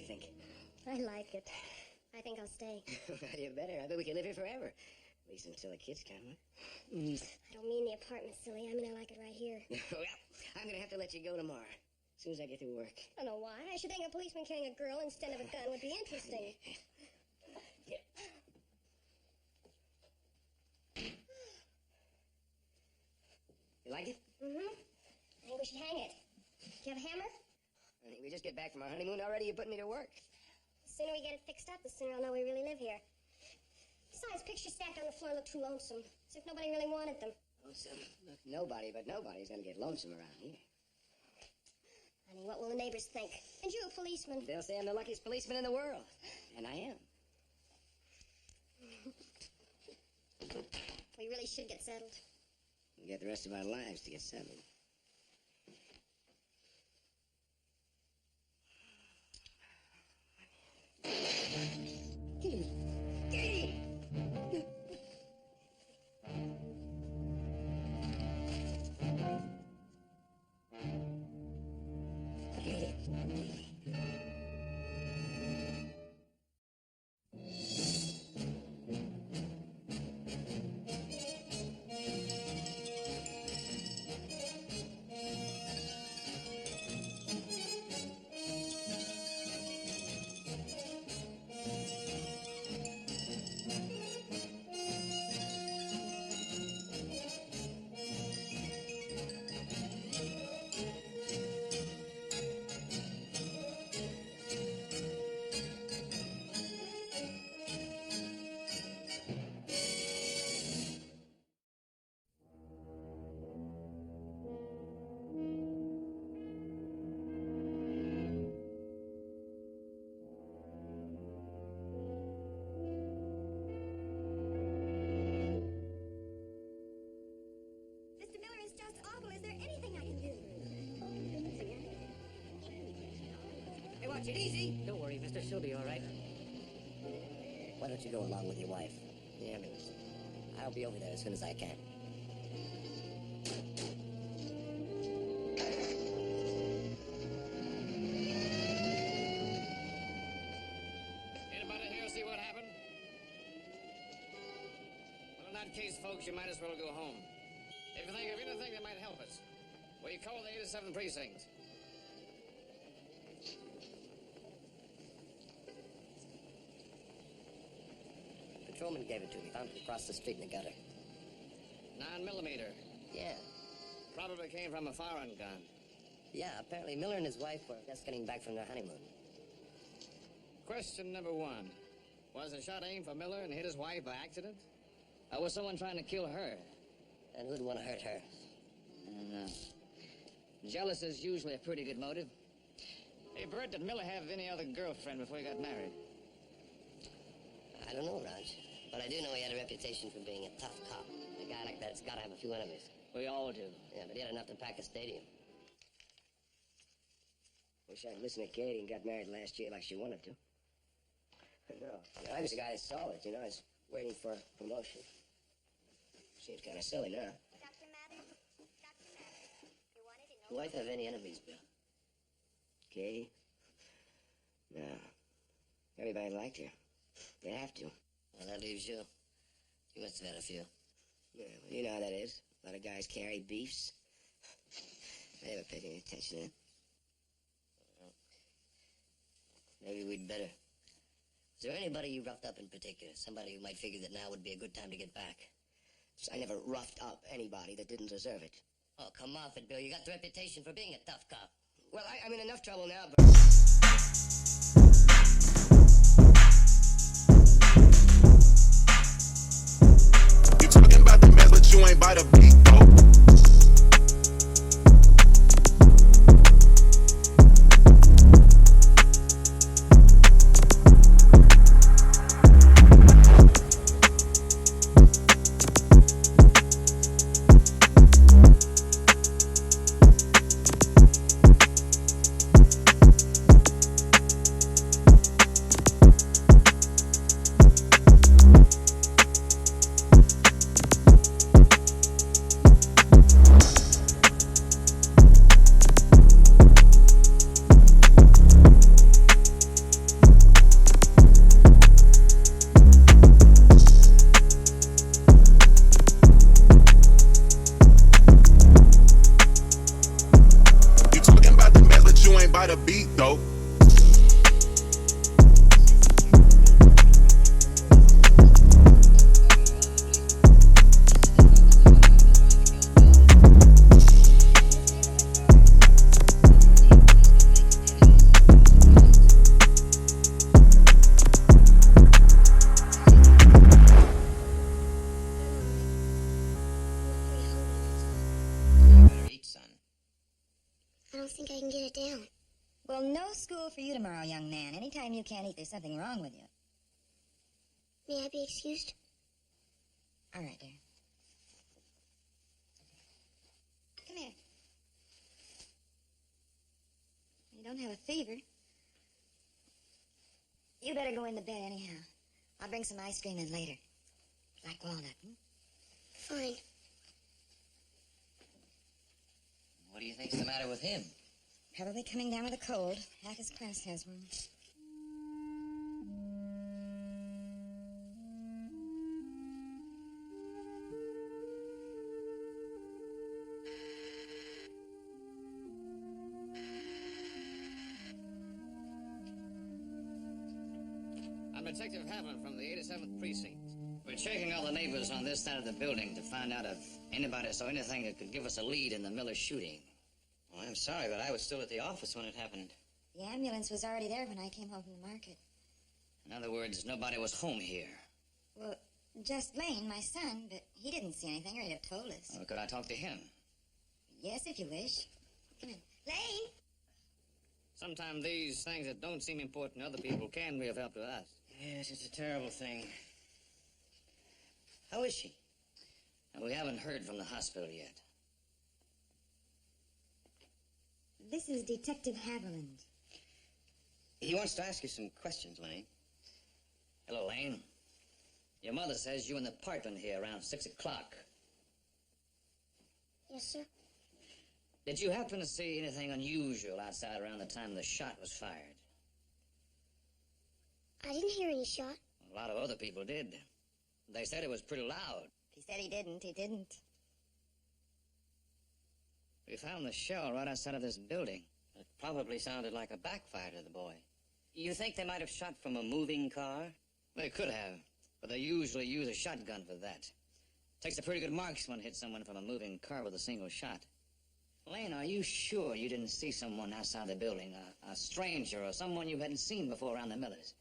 you think? I like it. I think I'll stay. You better. I bet we can live here forever. At least until the kids come, huh? I don't mean the apartment, silly. I mean I like it right here. Well, I'm gonna have to let you go tomorrow. As soon as I get through work. I don't know why. I should think a policeman carrying a girl instead of a gun would be interesting. Yeah. You like it? Mm-hmm. I think we should hang it. Do you have a hammer? Honey, we just get back from our honeymoon already. You put me to work. The sooner we get it fixed up, the sooner I'll know we really live here. Besides, pictures stacked on the floor look too lonesome. As if nobody really wanted them. Lonesome? Look, nobody but nobody's gonna get lonesome around here. Honey, what will the neighbors think? And you, policeman. They'll say I'm the luckiest policeman in the world. And I am. We really should get settled. We get the rest of our lives to get settled. Katie! Katie! Watch it easy. Don't worry, mister. She'll be all right. Why don't you go along with your wife? The ambulance. I'll be over there as soon as I can. Anybody here see what happened? Well, in that case, folks, you might as well go home. If you think of anything that might help us, well, you call the 87th Precinct. Patrolman gave it to me. Found it across the street in the gutter. 9mm. Yeah. Probably came from a foreign gun. Yeah, apparently Miller and his wife were just getting back from their honeymoon. Question number 1. Was the shot aimed for Miller and hit his wife by accident? Or was someone trying to kill her? And who'd want to hurt her? I don't know. Jealous is usually a pretty good motive. Hey, Bert, did Miller have any other girlfriend before he got married? I don't know, Raj. But I do know he had a reputation for being a tough cop. A guy like that's got to have a few enemies. We all do. Yeah, but he had enough to pack a stadium. Wish I'd listened to Katie and got married last year like she wanted to. No, I was a guy that saw it, I was waiting for promotion. Seems kind of silly now. Dr. Mathers? Dr. Mathers, you wanted to know... Your wife have any enemies, Bill? Katie? No. Everybody liked her. They have to. Well, that leaves you. You must have had a few. Yeah, well, you know how that is. A lot of guys carry beefs. I never paid any attention to it. Well, maybe we'd better. Is there anybody you roughed up in particular? Somebody who might figure that now would be a good time to get back? I never roughed up anybody that didn't deserve it. Oh, come off it, Bill. You got the reputation for being a tough cop. Well, I'm in enough trouble now, but... You talking about the mess, but you ain't by the beat, though. I don't think I can get it down. Well, no school for you tomorrow, young man. Anytime you can't eat, there's something wrong with you. May I be excused? All right, dear. Come here. You don't have a fever. You better go into bed anyhow. I'll bring some ice cream in later. Like walnut, Fine. What do you think's the matter with him? Probably coming down with a cold. Half his class has one. I'm Detective Haviland from the 87th Precinct. We're checking all the neighbors on this side of the building to find out if anybody saw anything that could give us a lead in the Miller shooting. Well, I'm sorry, but I was still at the office when it happened. The ambulance was already there when I came home from the market. In other words, nobody was home here. Well, just Lane, my son, but he didn't see anything or he'd have told us. Or could I talk to him? Yes, if you wish. Come in. Lane! Sometimes these things that don't seem important to other people can be of help to us. Yes, it's a terrible thing. How is she? And we haven't heard from the hospital yet. This is Detective Haviland. He wants to ask you some questions, Lane. Hello, Lane. Your mother says you in the apartment here around 6 o'clock. Yes, sir. Did you happen to see anything unusual outside around the time the shot was fired? I didn't hear any shot. A lot of other people did. They said it was pretty loud. He said he didn't. He didn't. We found the shell right outside of this building. It probably sounded like a backfire to the boy. You think they might have shot from a moving car? They could have, but they usually use a shotgun for that. Takes a pretty good marksman to hit someone from a moving car with a single shot. Lane, are you sure you didn't see someone outside the building? A stranger or someone you hadn't seen before around the Millers?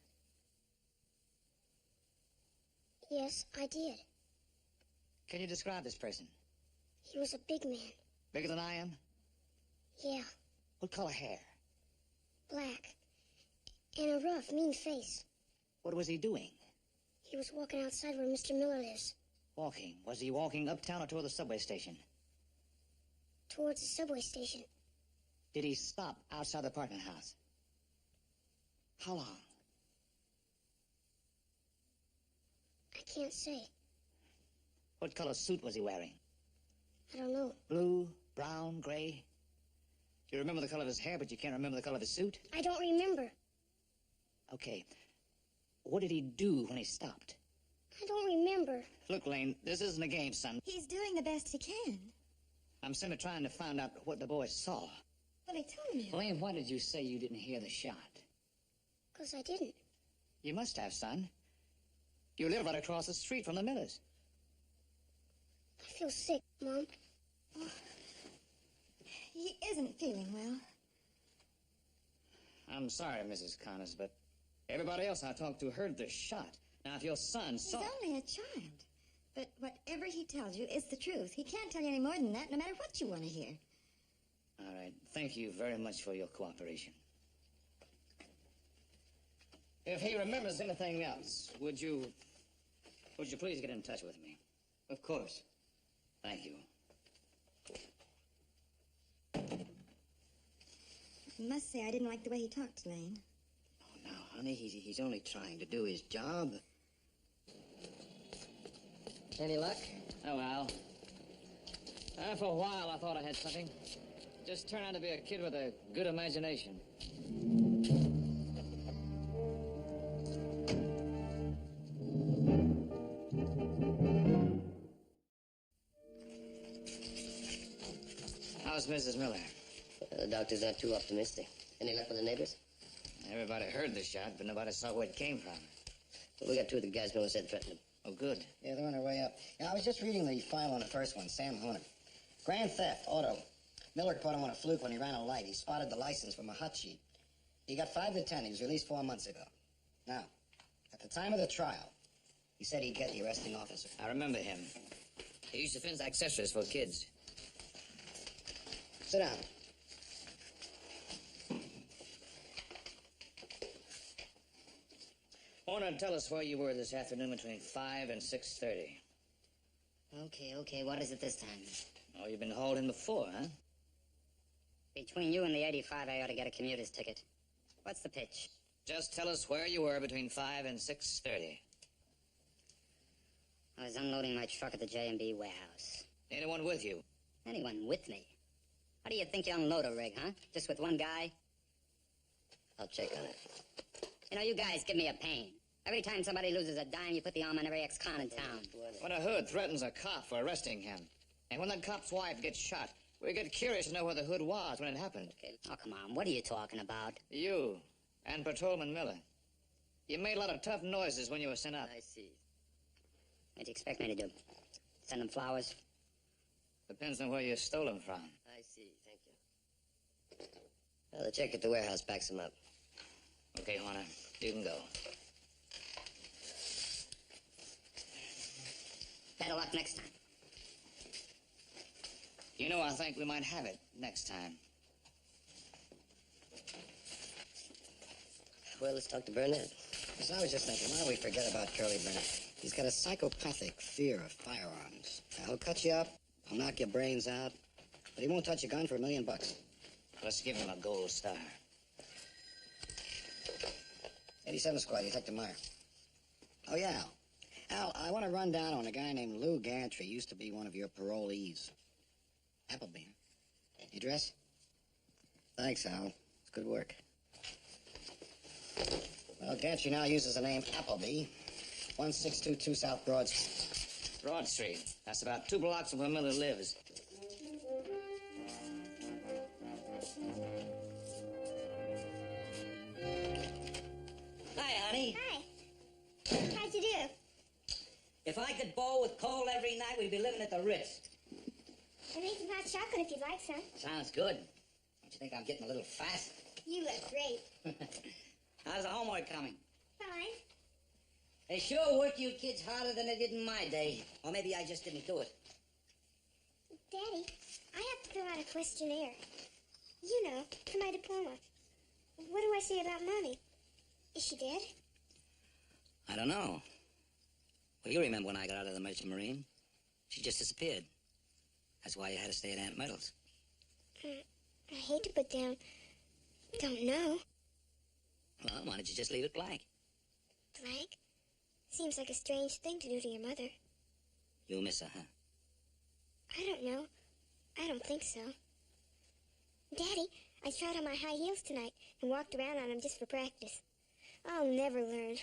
Yes, I did. Can you describe this person? He was a big man. Bigger than I am? Yeah, What color hair? black. And a rough, mean face. What was he doing? He was walking outside where Mr. Miller lives. Walking. Was he walking uptown or toward the subway station? Towards the subway station. Did he stop outside the apartment house? How long? I can't say. What color suit was he wearing? I don't know. Blue, brown, gray? You remember the color of his hair, but you can't remember the color of his suit? I don't remember. Okay. What did he do when he stopped? I don't remember. Look, Lane, this isn't a game, son. He's doing the best he can. I'm simply trying to find out what the boy saw. Well, he told me. Lane, why did you say you didn't hear the shot? 'Cause I didn't. You must have, son. You live right across the street from the Millers. I feel sick, Mom. He isn't feeling well. I'm sorry, Mrs. Connors, but everybody else I talked to heard the shot. Now, if your son He's saw... only a child. But whatever he tells you is the truth. He can't tell you any more than that, no matter what you want to hear. All right. Thank you very much for your cooperation. If he remembers anything else, would you please get in touch with me? Of course. Thank you. I must say I didn't like the way he talked, Lane. Oh, now, honey, he's only trying to do his job. Any luck? Oh, well. For a while, I thought I had something. Just turned out to be a kid with a good imagination. How's Mrs. Miller? The doctor's not too optimistic. Any luck with the neighbors? Everybody heard the shot, but nobody saw where it came from. Well, we got two of the guys Miller said threatened him. Oh, good. Yeah, they're on their way up. Yeah, I was just reading the file on the first one, Sam Hunter. Grand theft, auto. Miller caught him on a fluke when he ran a light. He spotted the license from a hot sheet. He got 5 to 10. He was released 4 months ago. Now, at the time of the trial, he said he'd get the arresting officer. I remember him. He used to fence accessories for kids. Sit down. Warner, tell us where you were this afternoon between 5 and 6:30. Okay, what is it this time? Oh, you've been hauled in before, huh? Between you and the 85, I ought to get a commuter's ticket. What's the pitch? Just tell us where you were between 5 and 6:30. I was unloading my truck at the J&B warehouse. Anyone with you? Anyone with me? How do you think you unload a rig, huh? Just with one guy? I'll check on it. You know, you guys give me a pain. Every time somebody loses a dime, you put the arm on every ex-con in town. When a hood threatens a cop for arresting him, and when that cop's wife gets shot, we get curious to know where the hood was when it happened. Okay. Oh, come on. What are you talking about? You and Patrolman Miller. You made a lot of tough noises when you were sent up. I see. What do you expect me to do? Send them flowers? Depends on where you stole them from. I see. Thank you. Well, the check at the warehouse backs them up. Okay, Horner, you can go. Better luck next time. You know, I think we might have it next time. Well, let's talk to Burnett. So I was just thinking, why don't we forget about Curly Burnett? He's got a psychopathic fear of firearms. Now, he'll cut you up, he'll knock your brains out, but he won't touch a gun for $1 million. Let's give him a gold star. 87 Squad, Detective Meyer. Oh, yeah, Al. Al, I want to run down on a guy named Lou Gantry. Used to be one of your parolees. Appleby. The address? Thanks, Al. It's good work. Well, Gantry now uses the name Appleby. 1622 South Broad Street. Broad Street. That's about 2 blocks from where Miller lives. Hi, honey. Hi. How'd you do? If I could bowl with coal every night, we'd be living at the Ritz. I make some hot chocolate if you'd like some. Sounds good. Don't you think I'm getting a little fat? You look great. How's the homework coming? Fine. They sure work you kids harder than they did in my day. Or maybe I just didn't do it. Daddy, I have to fill out a questionnaire. You know, for my diploma. What do I say about Mommy? Is she dead? I don't know. Well, you remember when I got out of the Merchant Marine? She just disappeared. That's why you had to stay at Aunt Myrtle's. I hate to put down, don't know. Well, why don't you just leave it blank? Blank? Seems like a strange thing to do to your mother. You miss her, huh? I don't know. I don't think so. Daddy, I tried on my high heels tonight and walked around on them just for practice. I'll never learn.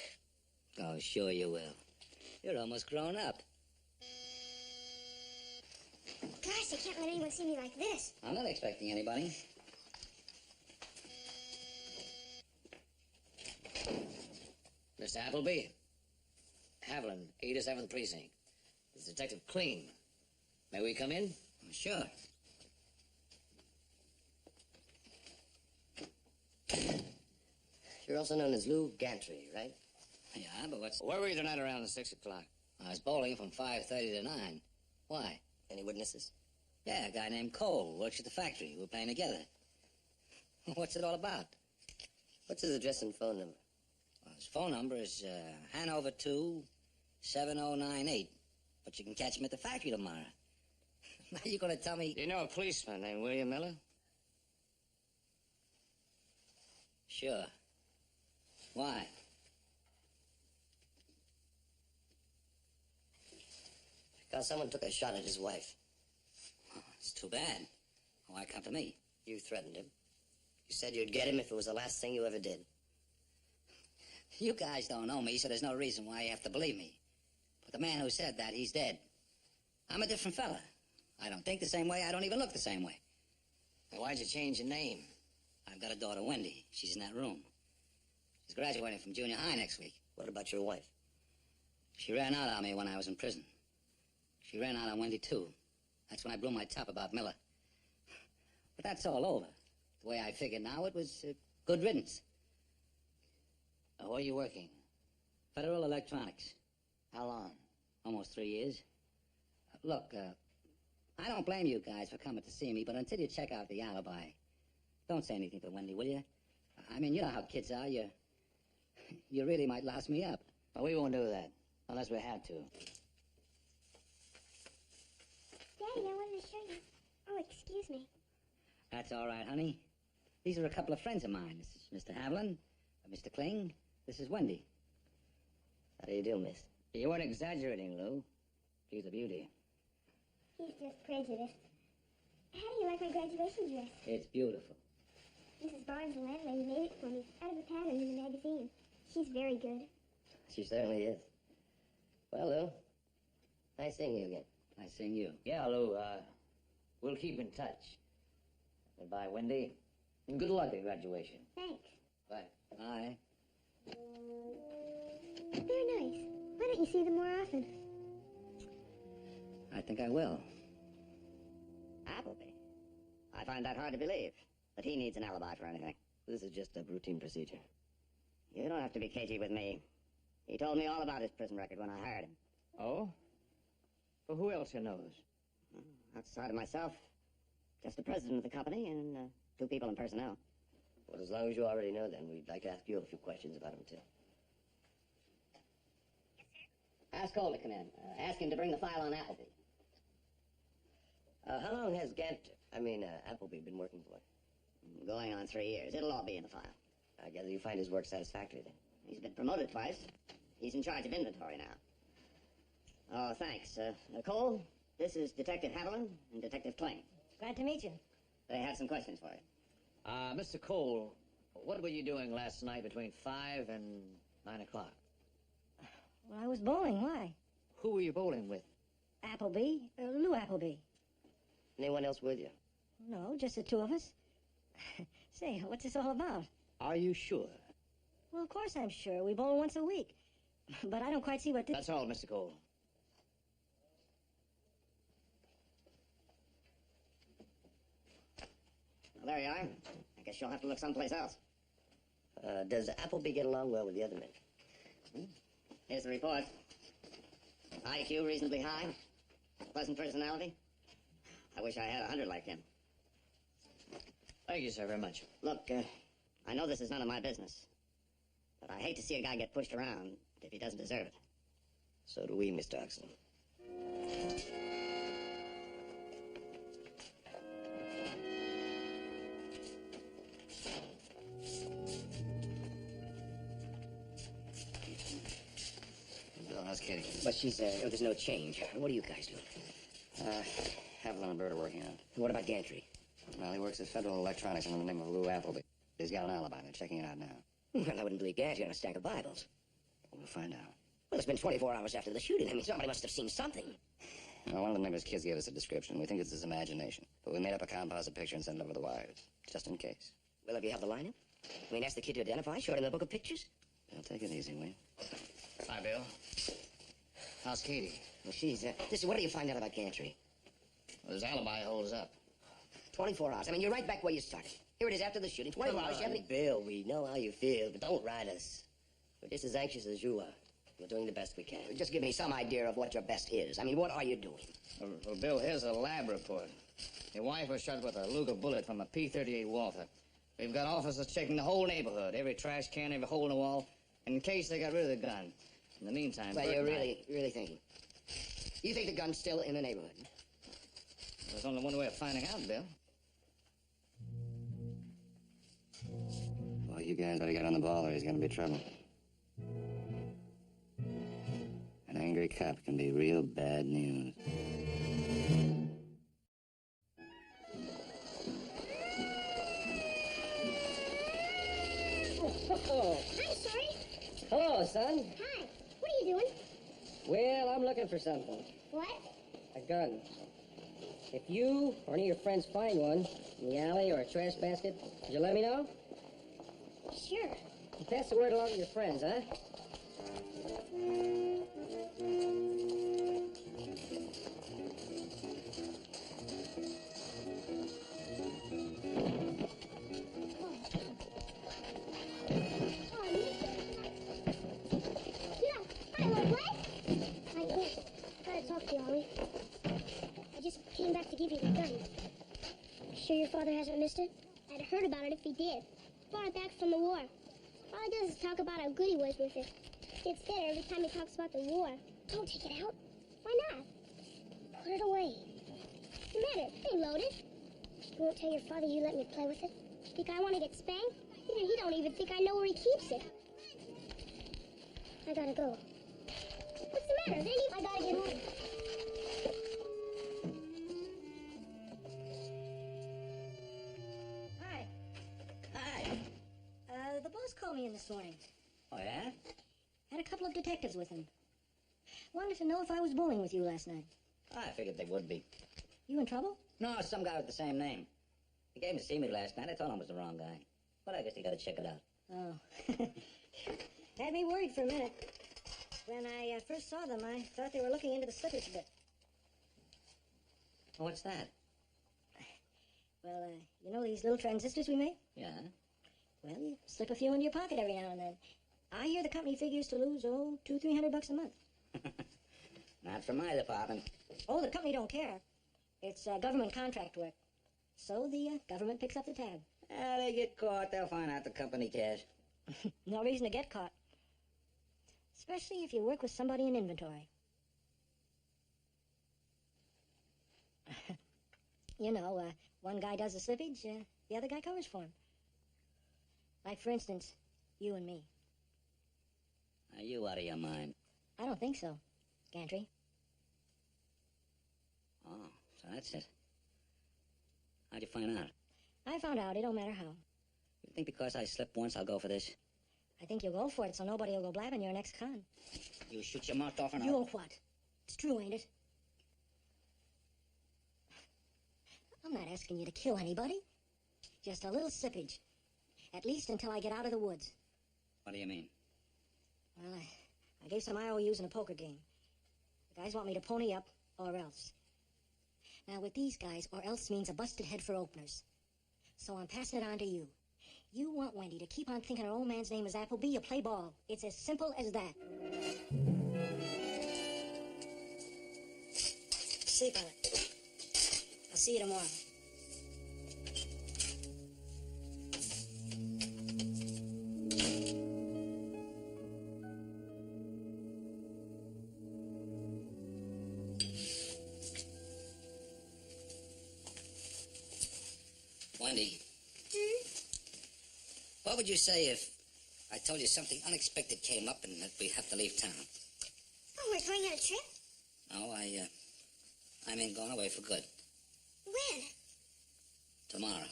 Oh, sure you will. You're almost grown up. Gosh, I can't let anyone see me like this. I'm not expecting anybody. Mr. Appleby. Haviland, 87th Precinct. This is Detective Clean. May we come in? Sure. You're also known as Lou Gantry, right? Yeah, but what's... Where were you tonight around 6 o'clock? I was bowling from 5:30 to 9. Why? Any witnesses? Yeah, a guy named Cole works at the factory. We're playing together. What's it all about? What's his address and phone number? Well, his phone number is Hanover 2 7098. But you can catch him at the factory tomorrow. Now you're going to tell me... Do you know a policeman named William Miller? Sure. Why? Because someone took a shot at his wife. Oh, it's too bad. Why come to me? You threatened him. You said you'd get him if it was the last thing you ever did. You guys don't know me, so there's no reason why you have to believe me. But the man who said that, he's dead. I'm a different fella. I don't think the same way. I don't even look the same way. Then why'd you change your name? I've got a daughter, Wendy. She's in that room. She's graduating from junior high next week. What about your wife? She ran out on me when I was in prison. She ran out on Wendy, too. That's when I blew my top about Miller. But that's all over. The way I figure now, it was good riddance. Where are you working? Federal Electronics. How long? Almost 3 years. Look, I don't blame you guys for coming to see me, but until you check out the alibi, don't say anything to Wendy, will you? I mean, you know how kids are. You really might louse me up. Well, we won't do that, unless we have to. Daddy, I wanted to show you. Oh, excuse me. That's all right, honey. These are a couple of friends of mine. This is Mr. Haviland, Mr. Kling. This is Wendy. How do you do, miss? You weren't exaggerating, Lou. She's a beauty. He's just prejudiced. How do you like my graduation dress? It's beautiful. Mrs. Barnes, the landlady, made it for me out of the pattern in the magazine. She's very good. She certainly is. Well, Lou, nice seeing you again. Nice seeing you. Yeah, Lou, we'll keep in touch. Goodbye, Wendy. And good luck at graduation. Thanks. Bye. Bye. They're nice. Why don't you see them more often? I think I will. Appleby? I find that hard to believe, that he needs an alibi for anything. This is just a routine procedure. You don't have to be cagey with me. He told me all about his prison record when I hired him. Oh? Well, who else you knows? Outside of myself, just the president of the company and 2 people in personnel. Well, as long as you already know them, we'd like to ask you a few questions about him, too. Ask Cole to come in. Ask him to bring the file on Appleby. How long has Appleby been working for? Going on 3 years. It'll all be in the file. I gather you find his work satisfactory, then. He's been promoted twice. He's in charge of inventory now. Oh, thanks. Cole, this is Detective Haviland and Detective Kling. Glad to meet you. They have some questions for you. Mr. Cole, what were you doing last night between 5 and 9 o'clock? Well, I was bowling. Why? Who were you bowling with? Appleby. Lou Appleby. Anyone else with you? No, just the 2 of us. Say, what's this all about? Are you sure? Well, of course I'm sure. We bowl once a week. But I don't quite see what this... That's all, Mr. Cole. Well, there you are. I guess you'll have to look someplace else. Does Appleby get along well with the other men? Here's the report. IQ reasonably high. Pleasant personality. I wish I had 100 like him. Thank you, sir, very much. Look, I know this is none of my business. But I hate to see a guy get pushed around if he doesn't deserve it. So do we, Mr. Oxon. Bill, how's Kitty? But she's, there's no change. What are you guys doing? Haviland and Bert are working on it. What about Gantry? Well, he works at Federal Electronics under the name of Lou Appleby. He's got an alibi. They're checking it out now. Well, I wouldn't believe Gantry on a stack of Bibles. We'll find out. Well, it's been 24 hours after the shooting. I mean, somebody must have seen something. Well, one of the neighbor's kids gave us a description. We think it's his imagination. But we made up a composite picture and sent it over the wires, just in case. Well, if you have the lineup, I mean, ask the kid to identify, show it in the book of pictures. Well, take it easy, will you? Hi, Bill. How's Katie? Well, she's, what do you find out about Gantry? Well, his alibi holds up. 24 hours. I mean, you're right back where you started. Here it is after the shooting. 24 hours. You haven't... Bill, we know how you feel, but don't ride us. We're just as anxious as you are. We're doing the best we can. Just give me some idea of what your best is. I mean, what are you doing? Well, Bill, here's a lab report. Your wife was shot with a Luger bullet from a P-38 Walther. We've got officers checking the whole neighborhood, every trash can, every hole in the wall, in case they got rid of the gun. In the meantime... Well, you're really thinking. You think the gun's still in the neighborhood? There's only one way of finding out, Bill. Well, you guys better get on the ball or he's gonna be trouble. An angry cop can be real bad news. Hi, sorry. Hello, son. Hi. What are you doing? Well, I'm looking for something. What? A gun. If you or any of your friends find one in the alley or a trash basket, would you let me know? Sure. Pass the word along to your friends, huh? I just came back to give you the gun. Sure your father hasn't missed it? I'd heard about it if he did. Brought it back from the war. All he does is talk about how good he was with it. Gets better every time he talks about the war. Don't take it out. Why not? Put it away. What's the matter? It ain't loaded. You won't tell your father you let me play with it? Think I want to get spanked? He don't even think I know where he keeps it. I gotta go. What's the matter? I gotta get home. Hi. Hi. The boss called me in this morning. Oh, yeah? Had a couple of detectives with him. Wanted to know if I was bowling with you last night. I figured they would be. You in trouble? No, some guy with the same name. He came to see me last night. I thought I was the wrong guy. But I guess he got to check it out. Oh. Had me worried for a minute. When I first saw them, I thought they were looking into the slippage bit. What's that? Well, you know these little transistors we make? Yeah? Well, you slip a few into your pocket every now and then. I hear the company figures to lose, $200-300 a month. Not for my department. Oh, the company don't care. It's government contract work. So the government picks up the tab. They get caught. They'll find out the company cares. No reason to get caught. Especially if you work with somebody in inventory. You know, one guy does the slippage, the other guy covers for him. Like, for instance, you and me. Are you out of your mind? I don't think so, Gantry. Oh, so that's it. How'd you find out? I found out. It don't matter how. You think because I slipped once, I'll go for this? I think you'll go for it so nobody will go blabbing your next con. You shoot your mouth off and You'll what? It's true, ain't it? I'm not asking you to kill anybody. Just a little slippage. At least until I get out of the woods. What do you mean? Well, I gave some IOUs in a poker game. The guys want me to pony up, or else. Now, with these guys, or else means a busted head for openers. So I'm passing it on to you. You want Wendy to keep on thinking her old man's name is Appleby, you play ball. It's as simple as that. Sleep on it. I'll see you tomorrow. Wendy. What would you say if I told you something unexpected came up and that we have to leave town? Oh, we're going on a trip? No, I mean going away for good. When? Tomorrow.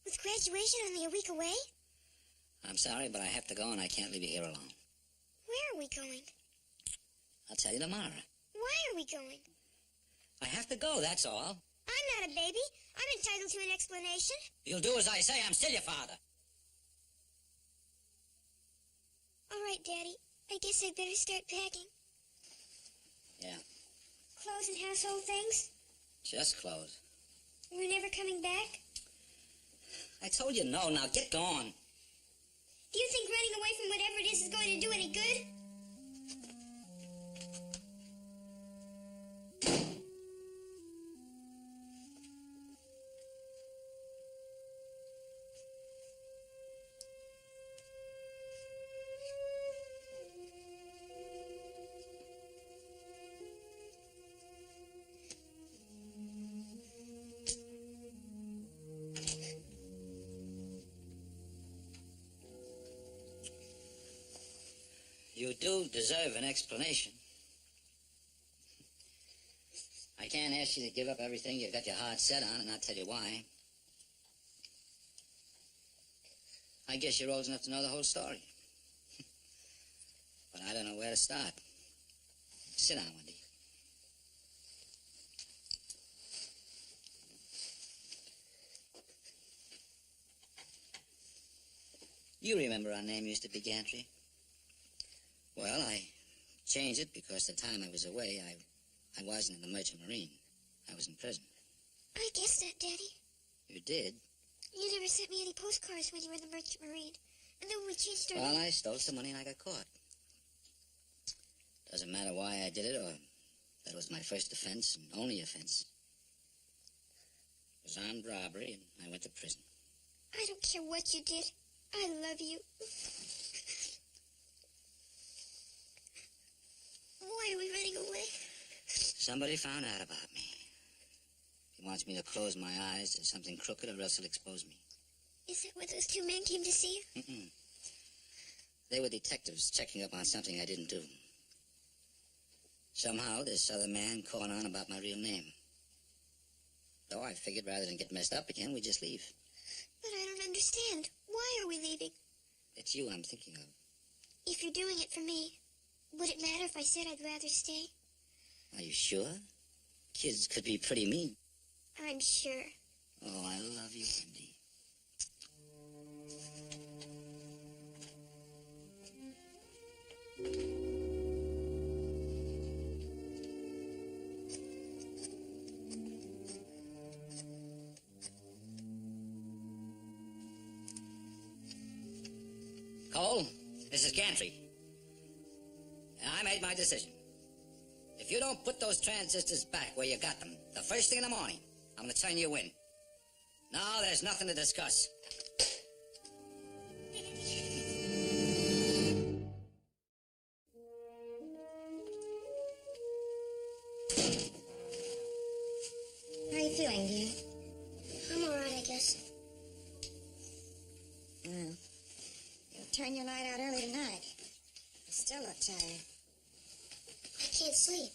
With graduation only a week away? I'm sorry, but I have to go and I can't leave you here alone. Where are we going? I'll tell you tomorrow. Why are we going? I have to go, that's all. I'm not a baby. I'm entitled to an explanation. You'll do as I say. I'm still your father. All right, Daddy. I guess I'd better start packing. Yeah, Clothes and household things? just clothes. We're never coming back? I told you no. Now get gone. Do you think running away from whatever it is going to do any good? You do deserve an explanation. I can't ask you to give up everything you've got your heart set on and not tell you why. I guess you're old enough to know the whole story. But I don't know where to start. Sit down, Wendy. You remember our name used to be Gantry? Well, I changed it because the time I was away, I wasn't in the Merchant Marine. I was in prison. I guessed that, Daddy. You did? You never sent me any postcards when you were in the Merchant Marine. And then when we changed our Well, name... I stole some money and I got caught. Doesn't matter why I did it or that it was my first offense and only offense. It was armed robbery and I went to prison. I don't care what you did. I love you. Why are we running away? Somebody found out about me. He wants me to close my eyes to something crooked, or else he'll expose me. Is that why those two men came to see you? Mm-mm. They were detectives checking up on something I didn't do. Somehow, this other man caught on about my real name. So I figured rather than get messed up again, we'd just leave. But I don't understand. Why are we leaving? It's you I'm thinking of. If you're doing it for me, would it matter if I said I'd rather stay? Are you sure? Kids could be pretty mean. I'm sure. Oh, I love you, Wendy. Cole, this is Gantry. I made my decision. If you don't put those transistors back where you got them, the first thing in the morning, I'm going to turn you in. Now there's nothing to discuss. How are you feeling, dear? I'm all right, I guess. Well, you'll turn your light out early tonight. You still look tired. I can't sleep.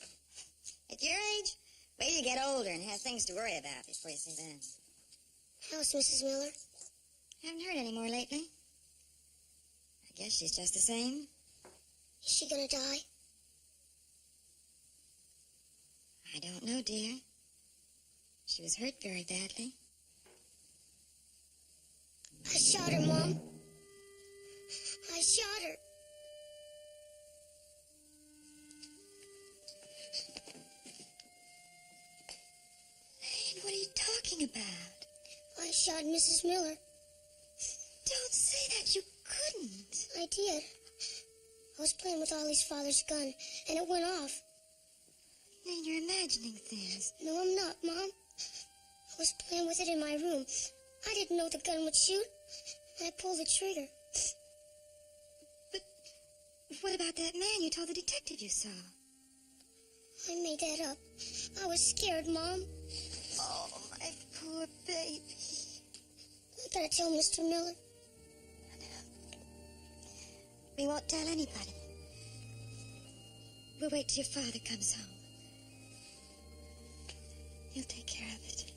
At your age, wait till you get older and have things to worry about before you sit down. How's Mrs. Miller? Haven't heard any more lately. I guess she's just the same. Is she gonna die? I don't know, dear. She was hurt very badly. I shot her, Mom. I shot her. And what are you talking about? I shot Mrs. Miller. Don't say that. You couldn't. I did. I was playing with Ollie's father's gun, and it went off. Then you're imagining things. No, I'm not, Mom. I was playing with it in my room. I didn't know the gun would shoot. I pulled the trigger. But what about that man you told the detective you saw? I made that up. I was scared, Mom. Oh, my poor baby. I gotta tell Mr. Miller. We won't tell anybody. We'll wait till your father comes home. He'll take care of it.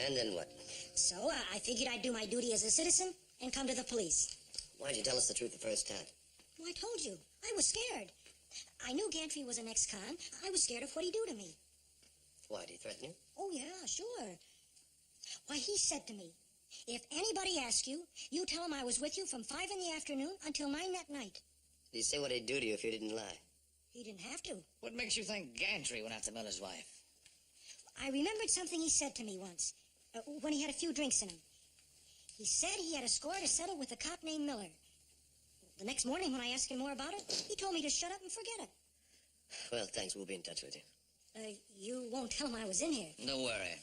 And then what? So, I figured I'd do my duty as a citizen and come to the police. Why'd you tell us the truth the first time? Well, I told you. I was scared. I knew Gantry was an ex-con. I was scared of what he'd do to me. Why, did he threaten you? Oh, yeah, sure. Why, he said to me, if anybody asks you, you tell them I was with you from 5 in the afternoon until 9 that night. Did he say what he'd do to you if you didn't lie? He didn't have to. What makes you think Gantry went after Miller's wife? I remembered something he said to me once, when he had a few drinks in him. He said he had a score to settle with a cop named Miller. The next morning, when I asked him more about it, he told me to shut up and forget it. Well, thanks. We'll be in touch with you. You won't tell him I was in here. Don't worry.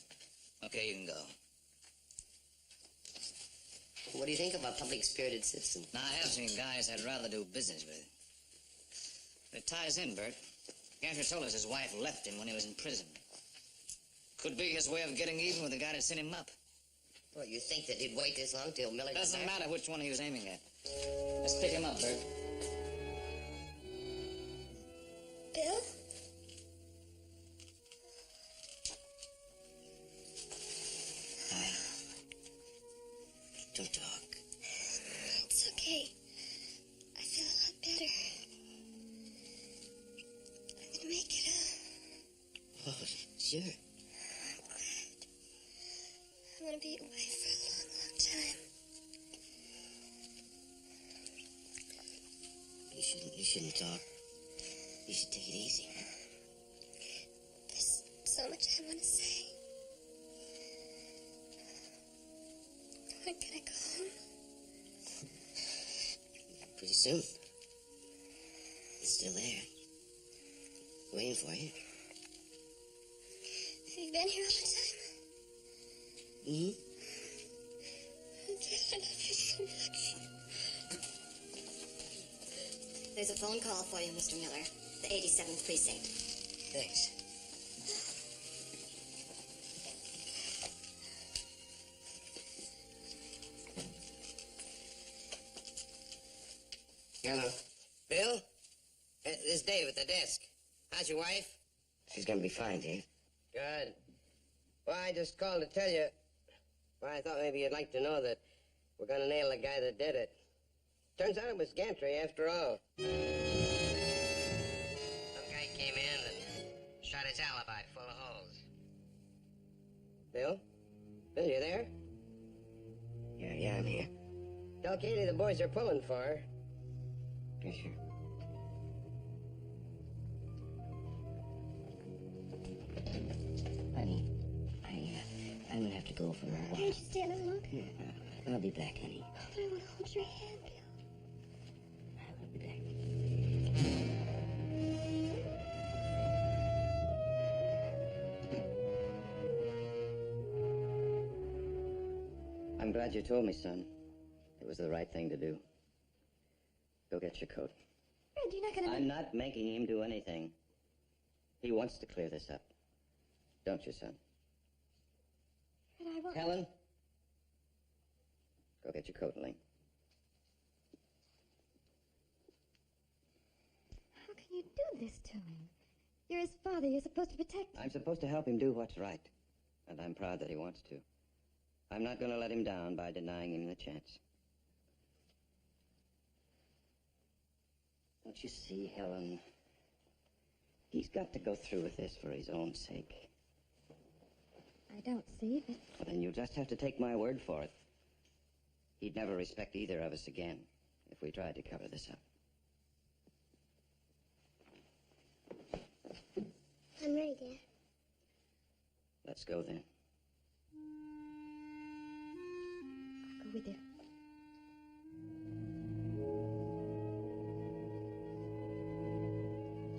Okay, you can go. What do you think of a public-spirited citizen? Now, I have seen guys I'd rather do business with. It ties in, Bert. Gantry told us his wife left him when he was in prison. Could be his way of getting even with the guy that sent him up. Well, you think that he'd wait this long till Miller... Doesn't matter which one he was aiming at. Let's pick him up, Bert. Bill? Hi. Don't talk. It's okay. I feel a lot better. I'm gonna make it up. Oh, sure. I'm glad. I'm gonna be away for a long, long time. You shouldn't talk. You should take it easy. There's so much I want to say. When can I go home? Pretty soon. It's still there. Waiting for you. Have you been here all the time? Hmm? Dad, I love you so much. There's a phone call for you, Mr. Miller. The 87th Precinct. Thanks. Hello. Bill? This is Dave at the desk. How's your wife? She's gonna be fine, Dave. Good. Well, I just called to tell you. Well, I thought maybe you'd like to know that we're gonna nail the guy that did it. Turns out it was Gantry after all. Some guy came in and shot his alibi full of holes. Bill? Bill, you there? Yeah, I'm here. Tell Katie the boys are pulling for her. Yeah, sure. Honey, I'm gonna have to go for a while. Can't you stand and look? Yeah, I'll be back, honey. I want to hold your hand, Bill. I'll be back. I'm glad you told me, son. It was the right thing to do. Go get your coat. Fred, you're not going to... I'm not making him do anything. He wants to clear this up. Don't you, son? Fred, I won't... Helen? Go get your coat, Ling. How can you do this to him? You're his father. You're supposed to protect him. I'm supposed to help him do what's right. And I'm proud that he wants to. I'm not going to let him down by denying him the chance. Don't you see, Helen? He's got to go through with this for his own sake. I don't see, but... Well, then you'll just have to take my word for it. He'd never respect either of us again if we tried to cover this up. I'm ready, Dad. Let's go then. I'll go with you.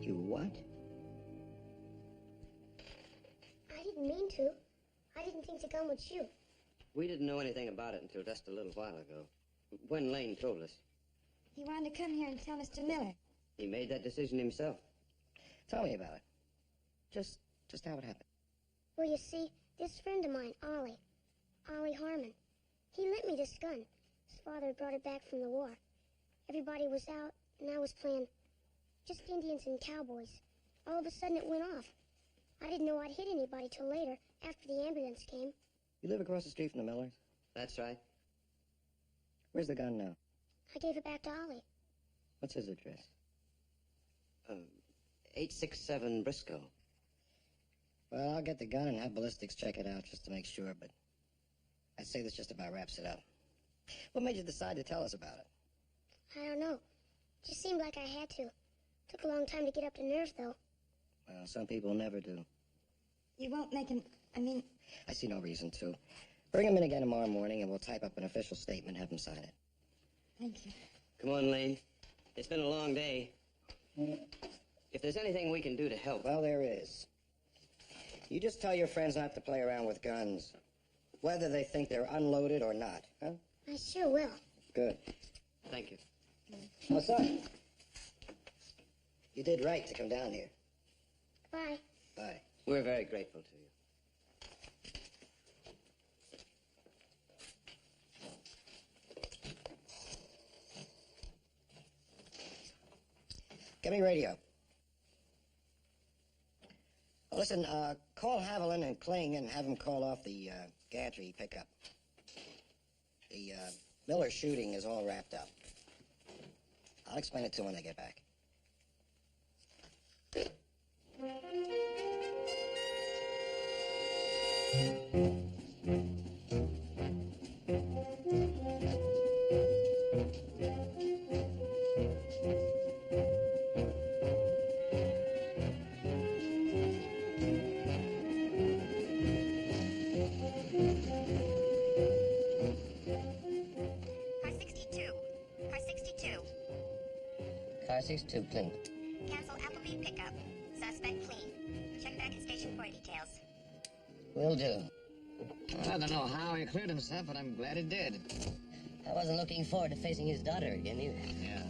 You what? I didn't mean to. I didn't think to come with you. We didn't know anything about it until just a little while ago. When Lane told us. He wanted to come here and tell Mr. Miller. He made that decision himself. Tell me about it. Just how it happened. Well, you see, this friend of mine, Ollie Harmon, he lent me this gun. His father had brought it back from the war. Everybody was out, and I was playing just Indians and cowboys. All of a sudden, it went off. I didn't know I'd hit anybody till later, after the ambulance came. You live across the street from the Millers? That's right. Where's the gun now? I gave it back to Ollie. What's his address? 867 Briscoe. Well, I'll get the gun and have ballistics check it out just to make sure, but I'd say this just about wraps it up. What made you decide to tell us about it? I don't know. Just seemed like I had to. Took a long time to get up the nerve, though. Well, some people never do. You won't make him... I see no reason to. Bring him in again tomorrow morning and we'll type up an official statement, have him sign it. Thank you. Come on, Lane. It's been a long day. If there's anything we can do to help... Well, there is. You just tell your friends not to play around with guns, whether they think they're unloaded or not, huh? I sure will. Good. Thank you. Oh, son. You did right to come down here. Bye. Bye. We're very grateful to you. Give me radio. Oh, listen, call Haviland and Kling and have them call off the Gantry pickup. The Miller shooting is all wrapped up. I'll explain it to them when they get back. Car 62, Kling. Cancel Appleby pickup. Suspect clean. Check back at station for details. Will do. I don't know how he cleared himself, but I'm glad he did. I wasn't looking forward to facing his daughter again, either. Yeah.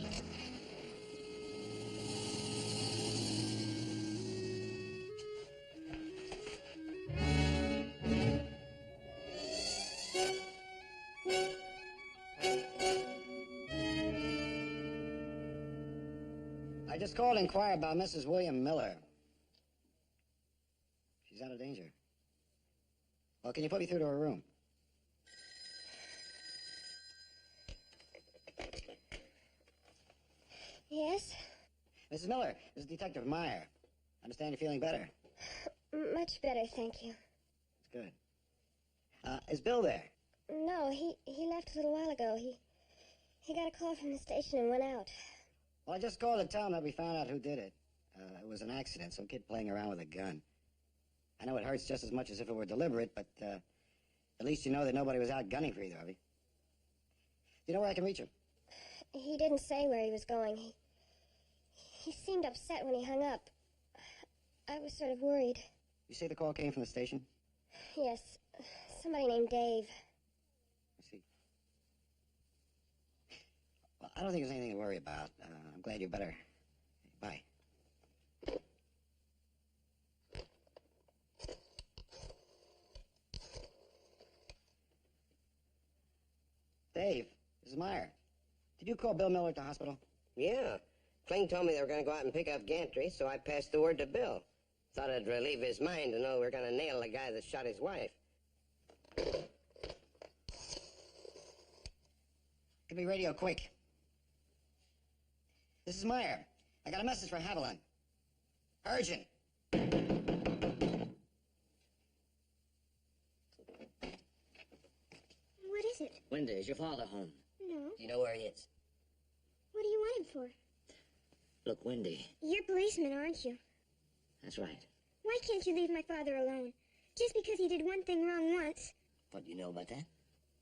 I just called to inquire about Mrs. William Miller. She's out of danger. Well, can you put me through to her room? Yes? Mrs. Miller, this is Detective Meyer. Understand you're feeling better? Much better, thank you. That's good. Is Bill there? No, he left a little while ago. He got a call from the station and went out. Well, I just called to tell him that we found out who did it. It was an accident, some kid playing around with a gun. I know it hurts just as much as if it were deliberate, but at least you know that nobody was out gunning for either of you. Do you know where I can reach him? He didn't say where he was going. He seemed upset when he hung up. I was sort of worried. You say the call came from the station? Yes, somebody named Dave. I see. Well, I don't think there's anything to worry about. I'm glad you're better. Bye. Dave, this is Meyer. Did you call Bill Miller at the hospital? Yeah. Kling told me they were going to go out and pick up Gantry, so I passed the word to Bill. Thought it'd relieve his mind to know we're going to nail the guy that shot his wife. Give me radio quick. This is Meyer. I got a message for Haviland. Urgent. What is it? Wendy, is your father home? No. Do you know where he is? What do you want him for? Look, Wendy. You're policeman, aren't you? That's right. Why can't you leave my father alone? Just because he did one thing wrong once. What do you know about that?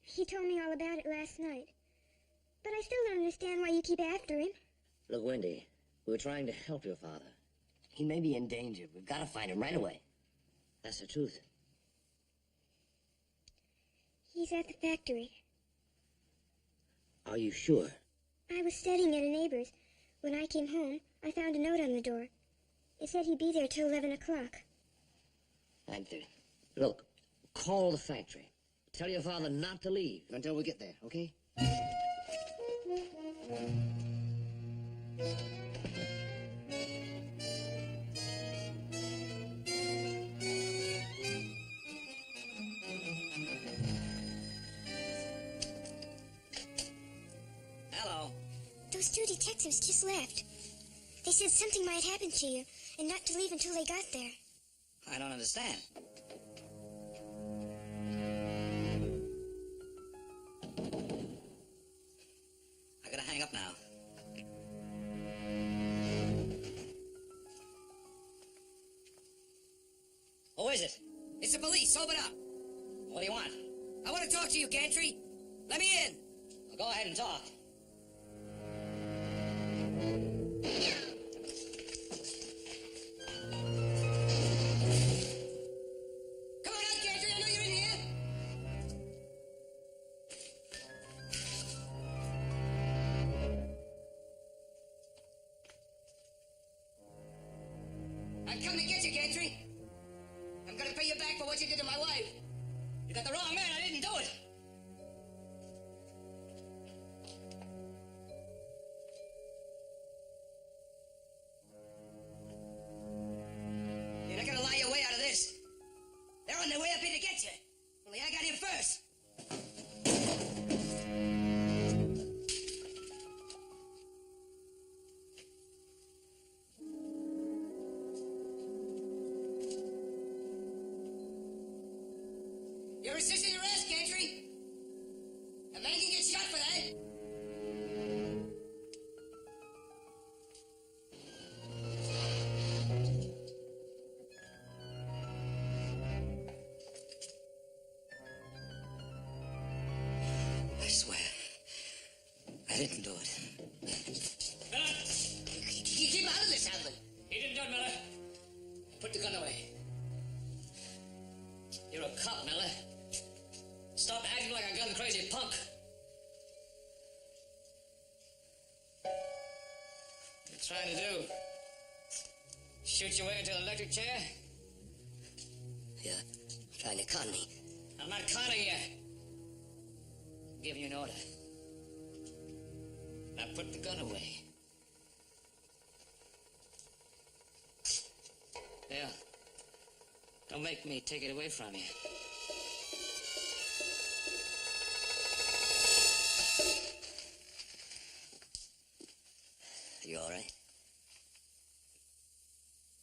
He told me all about it last night. But I still don't understand why you keep after him. Look, Wendy, we were trying to help your father. He may be in danger. We've got to find him right away. That's the truth. He's at the factory. Are you sure? I was studying at a neighbor's. When I came home, I found a note on the door. It said he'd be there till 11 o'clock. Look, call the factory. Tell your father not to leave until we get there, okay? Hello. Those two detectives just left. They said something might happen to you, and not to leave until they got there. I don't understand. I gotta hang up now. Who is it? It's the police. Open up. What do you want? I want to talk to you, Gantry. Let me in. Well, go ahead and talk. Come on out, Gantry. I know you're in here. I'm coming to get you, Gantry. I'm going to pay you back for what you did to my wife. You got the wrong man. I didn't do it. You're not going to lie your way out of this. They're on their way up here to get you. Only I got here first. You're resisting arrest, Gantry. A man can get shot for that. I swear, I didn't do it. Miller! Keep out of this, Haviland. He didn't do it, Miller. Put the gun away. You're a cop, Miller. gun crazy punk. What you trying to do? Shoot your way into an electric chair? You're trying to con me. I'm not conning you. I'm giving you an order. Now put the gun away. Yeah. Don't make me take it away from you. You all right?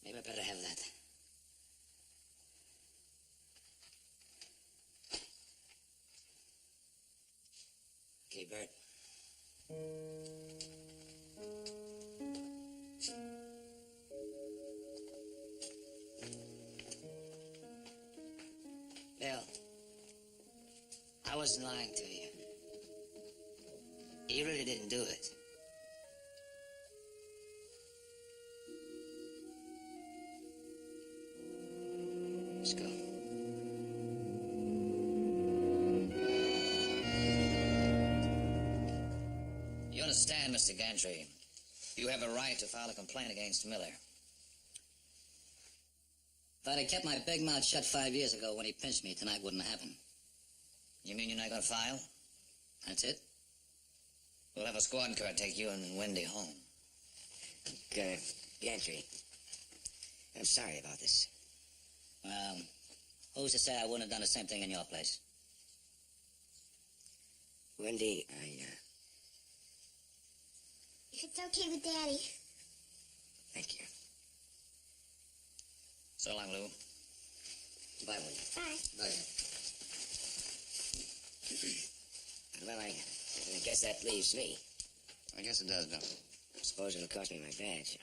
Maybe I better have that. Okay, Bert. Bill, I wasn't lying to you. You really didn't do it. Let's go. You understand, Mr. Gantry, you have a right to file a complaint against Miller. If I'd have kept my big mouth shut 5 years ago when he pinched me, tonight wouldn't have happened. You mean you're not going to file? That's it. We'll have a squad car take you and Wendy home. Gantry, I'm sorry about this. Who's to say I wouldn't have done the same thing in your place? Wendy, It's okay with Daddy. thank you. So long, Lou. Bye, Wendy. Bye. Bye. Well, I guess that leaves me. I guess it does, Bill. I suppose it'll cost me my badge.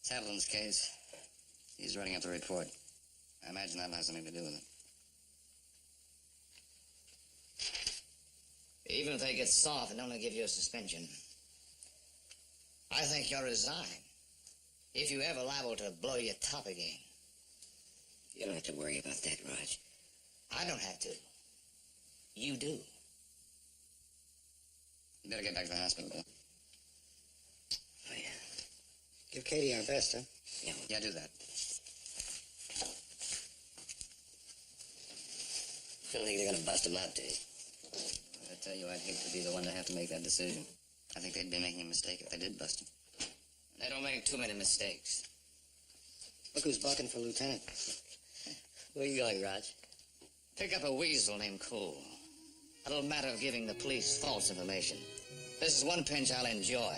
It's Haviland's case. He's writing up the report. I imagine that'll have something to do with it. Even if they get soft and only give you a suspension, I think you'll resign. If you ever liable to blow your top again. You don't have to worry about that, Raj. I don't have to. You do. You better get back to the hospital, Bill. Oh, yeah. Give Katie our best, huh? Yeah, do that. I don't think they're gonna bust him up, do you? I tell you, I'd hate to be the one to have to make that decision. I think they'd be making a mistake if they did bust him. They don't make too many mistakes. Look who's bucking for lieutenant. Where are you going, Raj? Pick up a weasel named Cole. A little matter of giving the police false information. This is one pinch I'll enjoy.